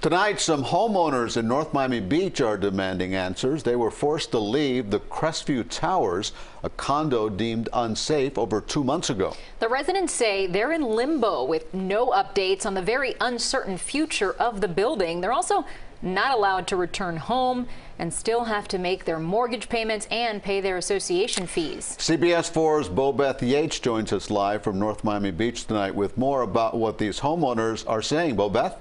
Tonight, some homeowners in North Miami Beach are demanding answers. They were forced to leave the Crestview Towers, a condo deemed unsafe over 2 months ago. The residents say they're in limbo with no updates on the very uncertain future of the building. They're also not allowed to return home and still have to make their mortgage payments and pay their association fees. CBS 4's Bobeth Yates joins us live from North Miami Beach tonight with more about what these homeowners are saying. Bobeth?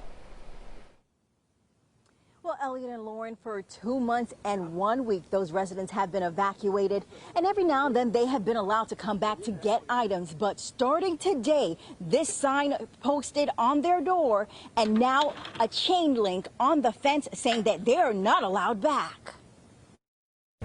Well, Elliot and Lauren, for 2 months and 1 week, those residents have been evacuated, and every now and then they have been allowed to come back to get items. But starting today, this sign posted on their door and now a chain link on the fence saying that they are not allowed back.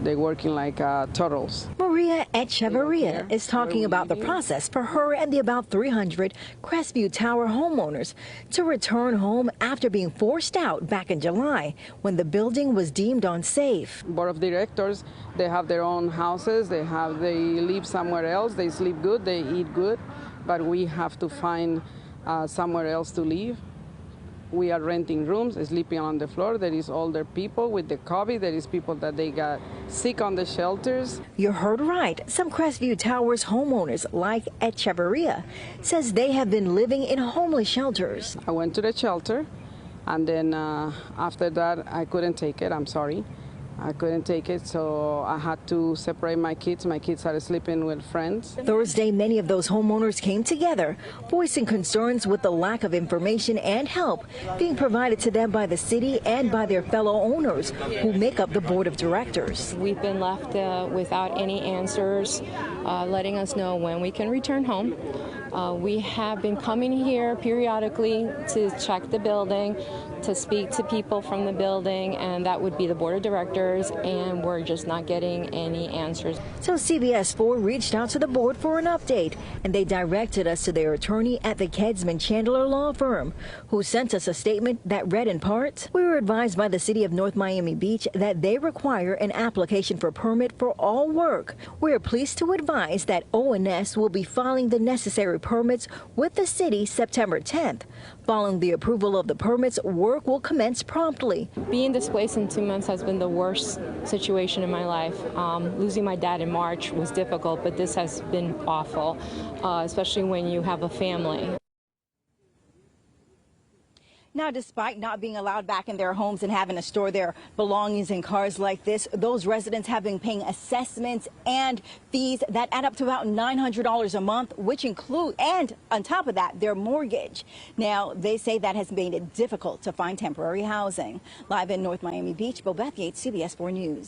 They're working like turtles. Maria Echeverria is talking about the process for her and the about 300 Crestview Tower homeowners to return home after being forced out back in July when the building was deemed unsafe. Board of directors, they have their own houses. They live somewhere else. They sleep good. They eat good. But we have to find somewhere else to live. We are renting rooms, sleeping on the floor. There is older people with the COVID. There is people that they got sick on the shelters. You heard right. Some Crestview Towers homeowners, like Echeverria, says they have been living in homeless shelters. I went to the shelter, and then after that, I couldn't take it. I'm sorry. I couldn't take it, so I had to separate my kids. My kids are sleeping with friends. Thursday, many of those homeowners came together, voicing concerns with the lack of information and help being provided to them by the city and by their fellow owners who make up the board of directors. We've been left without any answers, letting us know when we can return home. We have been coming here periodically to check the building, to speak to people from the building, and that would be the board of directors, and we're just not getting any answers. So CBS 4 reached out to the board for an update, and they directed us to their attorney at the Kedsman Chandler law firm, who sent us a statement that read in part, "We were advised by the city of North Miami Beach that they require an application for permit for all work. We are pleased to advise that ONS will be filing the necessary permits with the city September 10th. Following the approval of the permits, work will commence promptly." Being displaced in 2 months has been the worst situation in my life. Losing my dad in March was difficult, but this has been awful, especially when you have a family. Now, despite not being allowed back in their homes and having to store their belongings in cars like this, those residents have been paying assessments and fees that add up to about $900 a month, which include, and on top of that, their mortgage. Now, they say that has made it difficult to find temporary housing. Live in North Miami Beach, Bobeth Yates, CBS 4 News.